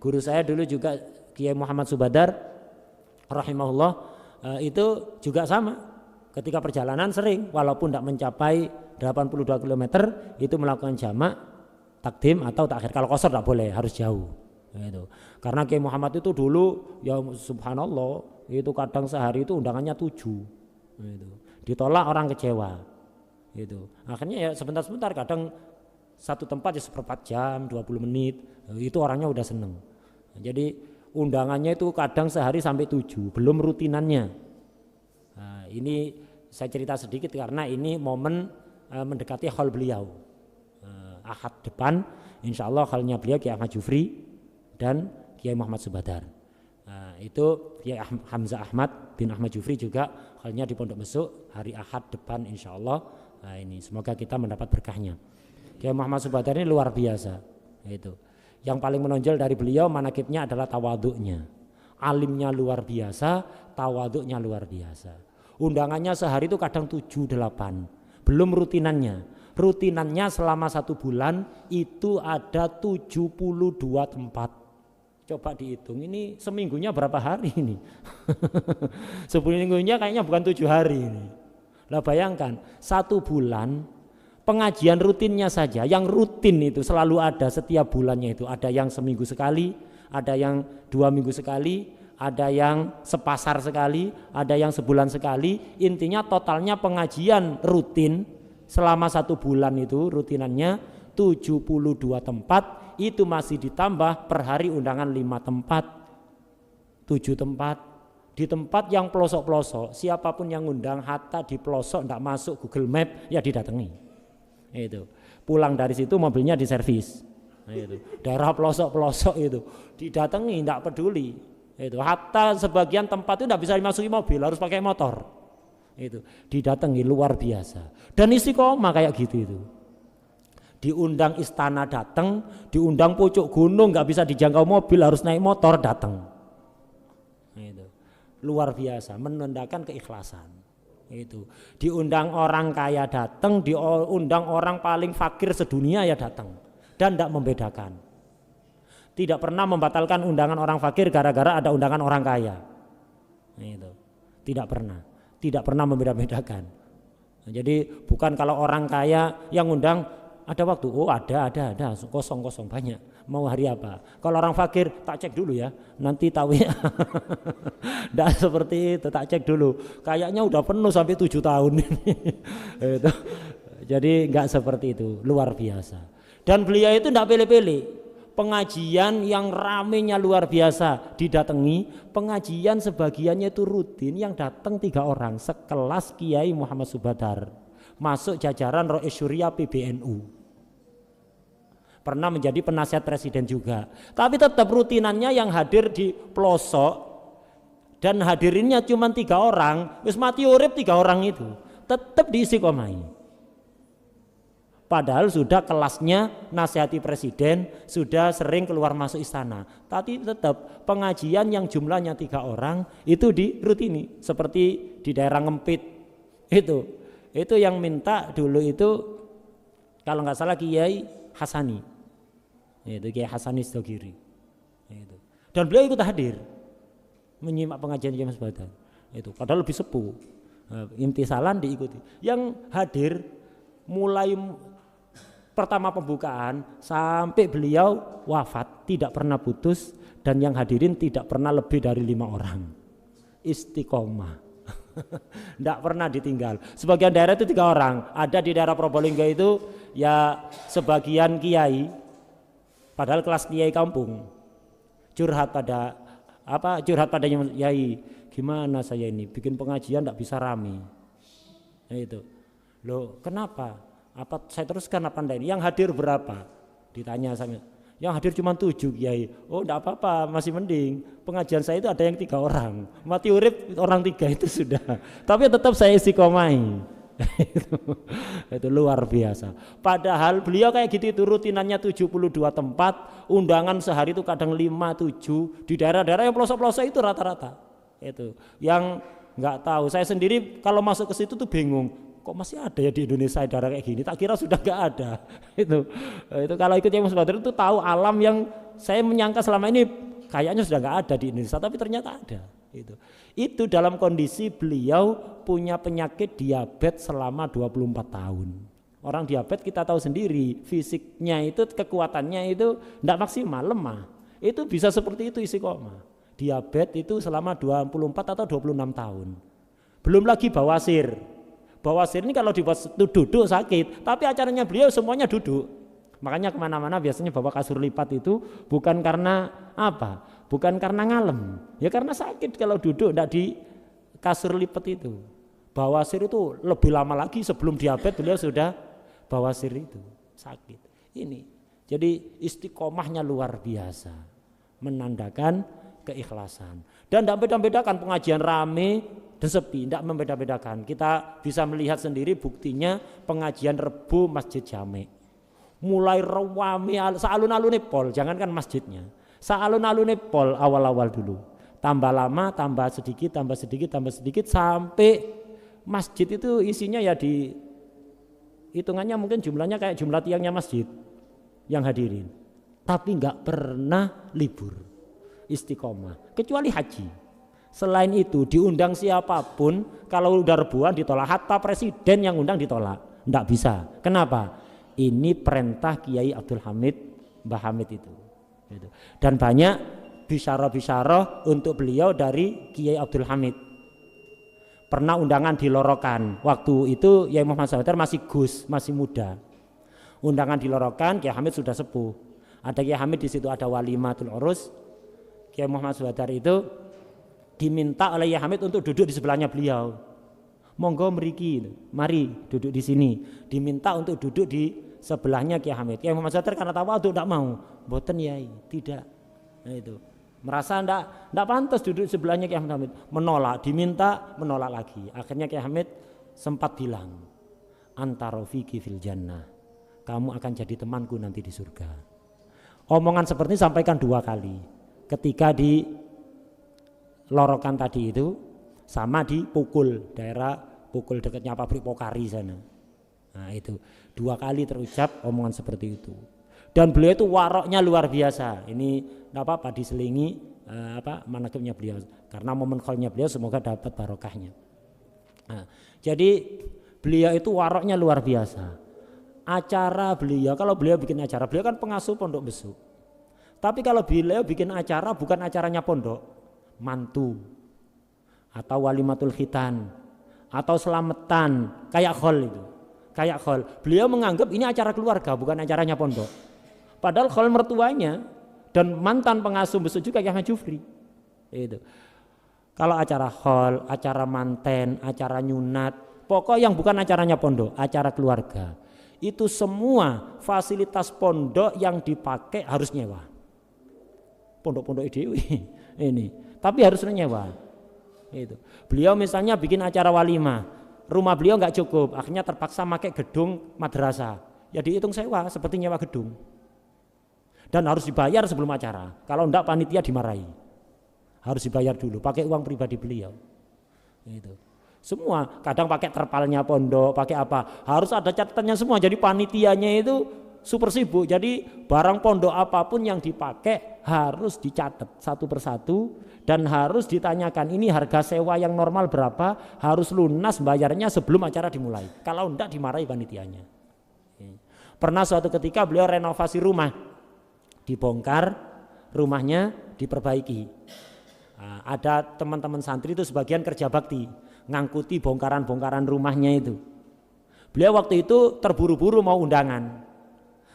Guru saya dulu juga Kiai Muhammad Subadar rahimahullah, itu juga sama. Ketika perjalanan sering walaupun tidak mencapai 82 km itu melakukan jamak takdim atau takhir. Kalau qasar tidak boleh, harus jauh. Gitu. Karena Kiai Muhammad itu dulu ya subhanallah itu kadang sehari itu undangannya 7. Gitu. Ditolak orang kecewa. Gitu. Akhirnya ya sebentar-sebentar, kadang satu tempat ya seperempat jam, 20 menit, itu orangnya udah seneng. Jadi undangannya itu kadang sehari sampai 7, belum rutinannya. Nah, ini saya cerita sedikit karena ini momen mendekati haul beliau. Ahad depan insya Allah haulnya beliau Kiai Ahmad Jufri dan Kiai Muhammad Subadar. Nah, itu Kiai Hamzah Ahmad bin Ahmad Jufri juga haulnya di Pondok Besuk hari Ahad depan insya Allah. Nah, ini semoga kita mendapat berkahnya. Kiai Muhammad Subadar ini luar biasa. Itu. Yang paling menonjol dari beliau manakibnya adalah tawaduknya. Alimnya luar biasa, tawaduknya luar biasa. Undangannya sehari itu kadang 7-8. Belum rutinannya. Rutinannya selama 1 bulan itu ada 72 tempat. Coba dihitung, ini seminggunya berapa hari ini? Seminggunya kayaknya bukan 7 hari ini. Lah bayangkan 1 bulan pengajian rutinnya saja, yang rutin itu selalu ada setiap bulannya itu. Ada yang seminggu sekali, ada yang 2 minggu sekali, ada yang sepasar sekali, ada yang sebulan sekali. Intinya totalnya pengajian rutin selama 1 bulan itu rutinannya 72 tempat. Itu masih ditambah per hari undangan 5 tempat, 7 tempat. Di tempat yang pelosok-pelosok, siapapun yang undang hatta di pelosok tidak masuk Google Map ya didatangi. Itu pulang dari situ mobilnya diservis. Itu daerah pelosok-pelosok itu didatangi, tidak peduli. Itu hatta sebagian tempat itu tidak bisa dimasuki mobil, harus pakai motor. Itu didatangi, luar biasa. Dan istiqomah kayak gitu itu. Diundang istana datang, diundang pucuk gunung nggak bisa dijangkau mobil, harus naik motor datang. Itu luar biasa, menandakan keikhlasan. Itu diundang orang kaya datang, diundang orang paling fakir sedunia ya datang, dan tidak membedakan. Tidak pernah membatalkan undangan orang fakir gara-gara ada undangan orang kaya. Itu tidak pernah membeda-bedakan. Jadi bukan kalau orang kaya yang undang ada waktu, oh ada kosong banyak, mau hari apa. Kalau orang fakir tak cek dulu ya, nanti tahu ya. Tidak seperti itu, tak cek dulu. Kayaknya udah penuh sampai 7 tahun ini. Jadi nggak seperti itu, luar biasa. Dan beliau itu tidak pilih-pilih. Pengajian yang ramenya luar biasa didatangi. Pengajian sebagiannya itu rutin, yang datang 3 orang, sekelas Kiai Muhammad Subadar, masuk jajaran Rois Syuriah PBNU. Pernah menjadi penasihat presiden juga. Tapi tetap rutinannya yang hadir di pelosok dan hadirinnya cuma 3 orang, wis mati urip 3 orang itu tetap diistiqomahi. Padahal sudah kelasnya nasihati presiden, sudah sering keluar masuk istana, tapi tetap pengajian yang jumlahnya 3 orang itu dirutini. Seperti di daerah Ngempit itu yang minta dulu itu kalau nggak salah Kiai Hasani, itu Kiai Hasani Stogiri. Dan beliau ikut hadir menyimak pengajian Kiai Subadar. Itu padahal lebih sepuh. Intisalan diikuti. Yang hadir mulai pertama pembukaan sampai beliau wafat tidak pernah putus, dan yang hadirin tidak pernah lebih dari 5 orang. Istiqomah. Tidak pernah ditinggal. Sebagian daerah itu 3 orang. Ada di daerah Probolinggo itu ya sebagian kiai, padahal kelas kiai kampung, curhat pada kiai, gimana saya ini bikin pengajian tidak bisa rame. Nah, itu loh, kenapa? Apa saya teruskan apa enggak ini? Yang hadir berapa? Ditanya saya. Yang hadir cuma 7 kiai. Oh enggak apa-apa, masih mending. Pengajian saya itu ada yang 3 orang. Mati urip orang 3 itu sudah. Tapi tetap saya istiqomahi. Itu luar biasa. Padahal beliau kayak gitu itu rutinannya 72 tempat, undangan sehari itu kadang 5-7 di daerah-daerah yang pelosok-pelosok itu rata-rata. Itu yang nggak tahu. Saya sendiri kalau masuk ke situ tuh bingung. Kok masih ada ya di Indonesia daerah kayak gini? Tak kira sudah nggak ada. Itu kalau ikut yang Mas Badr itu tahu alam yang saya menyangka selama ini kayaknya sudah nggak ada di Indonesia, tapi ternyata ada. Itu dalam kondisi beliau punya penyakit diabetes selama 24 tahun. Orang diabetes kita tahu sendiri, fisiknya itu kekuatannya itu tidak maksimal, lemah. Itu bisa seperti itu istiqomah. Diabetes itu selama 24 atau 26 tahun. Belum lagi bawasir. Bawasir ini kalau dibuat duduk sakit, tapi acaranya beliau semuanya duduk. Makanya kemana-mana biasanya bawa kasur lipat itu bukan karena apa? Bukan karena ngalem, ya karena sakit kalau duduk tidak di kasur lipat itu. Bawasir itu lebih lama lagi sebelum diabetes beliau sudah bawasir itu sakit. Ini jadi istiqomahnya luar biasa, menandakan keikhlasan. Dan tidak beda-bedakan pengajian rame dan sepi, tidak membeda-bedakan. Kita bisa melihat sendiri buktinya pengajian Rebo Masjid Jami. Mulai rewami sealun-alune pol, jangankan masjidnya. Sealun-alune pol awal-awal dulu. Tambah lama, tambah sedikit sampai masjid itu isinya ya di hitungannya mungkin jumlahnya kayak jumlah tiangnya masjid yang hadirin. Tapi enggak pernah libur. Istiqomah, kecuali haji. Selain itu diundang siapapun, kalau udah rebuan ditolak, hatta presiden yang undang ditolak, enggak bisa. Kenapa? Ini perintah Kiai Abdul Hamid, Mbah Hamid itu. Dan banyak bisyarah-bisyarah untuk beliau dari Kiai Abdul Hamid. Pernah undangan di Lorokan, waktu itu Kiai Muhammad Sawatar masih Gus, masih muda. Undangan di Lorokan, Kiai Hamid sudah sepuh. Ada Kiai Hamid di situ, ada Walimatul Urus. Kiai Muhammad Sawatar itu diminta oleh Kiai Hamid untuk duduk di sebelahnya beliau. Monggo mriki, mari duduk di sini. Diminta untuk duduk di sebelahnya Kiai Hamid. Kiai Muhammad Sawatar karena tawadhu tidak mau. Mboten Yai, tidak. Nah itu. Merasa tidak pantas duduk sebelahnya Kiai Hamid. Menolak, diminta, menolak lagi. Akhirnya Kiai Hamid sempat bilang, "Anta rafiqi fil jannah." Kamu akan jadi temanku nanti di surga. Omongan seperti ini sampaikan 2 kali. Ketika di Lorokan tadi itu, sama di Pukul, daerah Pukul dekatnya pabrik Pokari sana. Nah itu 2 kali terucap omongan seperti itu. Dan beliau itu waroknya luar biasa. Ini tidak apa-apa diselingi manaqibnya beliau. Karena momen kholnya beliau semoga dapat barokahnya. Nah, jadi beliau itu waroknya luar biasa. Acara beliau, kalau beliau bikin acara, beliau kan pengasuh pondok besuk. Tapi kalau beliau bikin acara bukan acaranya pondok, mantu atau walimatul khitan atau selamatan kayak khol itu. Kayak khol. Beliau menganggap ini acara keluarga bukan acaranya pondok. Padahal khol mertuanya dan mantan pengasuh besuk juga Kiai Ahmad Jufri. Itu. Kalau acara khol, acara manten, acara nyunat, pokok yang bukan acaranya pondok, acara keluarga. Itu semua fasilitas pondok yang dipakai harus nyewa. Pondok-pondok IDW ini, tapi harus nyewa. Itu. Beliau misalnya bikin acara walimah, rumah beliau nggak cukup, akhirnya terpaksa pakai gedung madrasah. Ya dihitung sewa seperti nyewa gedung. Dan harus dibayar sebelum acara. Kalau enggak panitia dimarahi. Harus dibayar dulu, pakai uang pribadi beliau. Itu. Semua, kadang pakai terpalnya pondok, pakai apa? Harus ada catatannya semua. Jadi panitianya itu super sibuk. Jadi barang pondok apapun yang dipakai harus dicatat satu persatu dan harus ditanyakan ini harga sewa yang normal berapa, harus lunas bayarnya sebelum acara dimulai. Kalau enggak dimarahi panitianya. Pernah suatu ketika beliau renovasi rumah, dibongkar, rumahnya diperbaiki. Nah, ada teman-teman santri itu sebagian kerja bakti, ngangkuti bongkaran-bongkaran rumahnya itu. Beliau waktu itu terburu-buru mau undangan.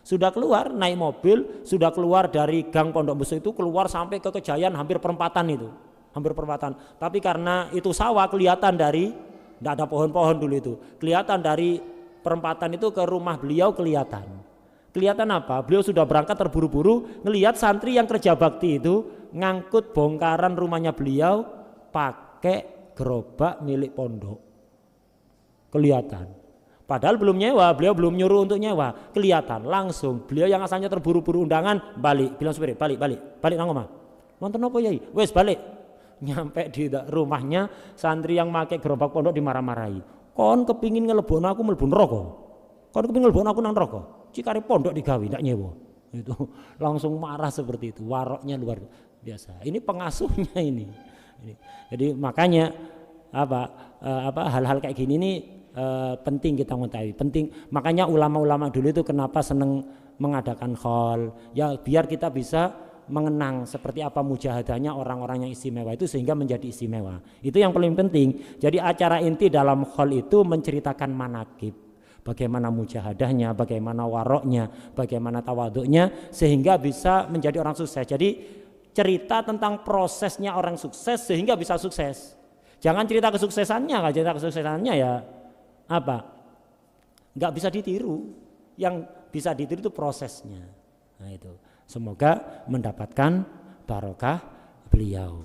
Sudah keluar naik mobil, sudah keluar dari gang Pondok Besuk itu, keluar sampai ke Kejayaan hampir perempatan itu. Hampir perempatan. Tapi karena itu sawah kelihatan dari, tidak ada pohon-pohon dulu itu. Kelihatan dari perempatan itu ke rumah beliau kelihatan. Kelihatan apa? Beliau sudah berangkat terburu-buru, ngelihat santri yang kerja bakti itu ngangkut bongkaran rumahnya beliau pakai gerobak milik pondok. Kelihatan. Padahal belum nyewa, beliau belum nyuruh untuk nyewa. Kelihatan langsung. Beliau yang asalnya terburu-buru undangan balik, bilang supir, balik nang omah. Wonten apa yai? Wes balik. Nyampe di rumahnya santri yang pakai gerobak pondok dimarah-marahi. Kon kepingin ngelebon aku mlebu neraka. Kon kepingin ngelebon aku nang neraka. Cikare pondok digawe ndak nyewa. itu langsung marah seperti itu, waroknya luar biasa. Ini pengasuhnya ini. Jadi makanya hal-hal kayak gini ini penting kita mengetahui. Penting, makanya ulama-ulama dulu itu kenapa seneng mengadakan khol, ya biar kita bisa mengenang seperti apa mujahadahnya orang-orang yang istimewa itu sehingga menjadi istimewa. Itu yang paling penting. Jadi acara inti dalam khol itu menceritakan manakib, bagaimana mujahadahnya, bagaimana waroknya, bagaimana tawaduknya sehingga bisa menjadi orang sukses. Jadi cerita tentang prosesnya orang sukses sehingga bisa sukses. Jangan cerita kesuksesannya, kalau cerita kesuksesannya ya nggak bisa ditiru. Yang bisa ditiru itu prosesnya. Nah itu. Semoga mendapatkan barokah beliau.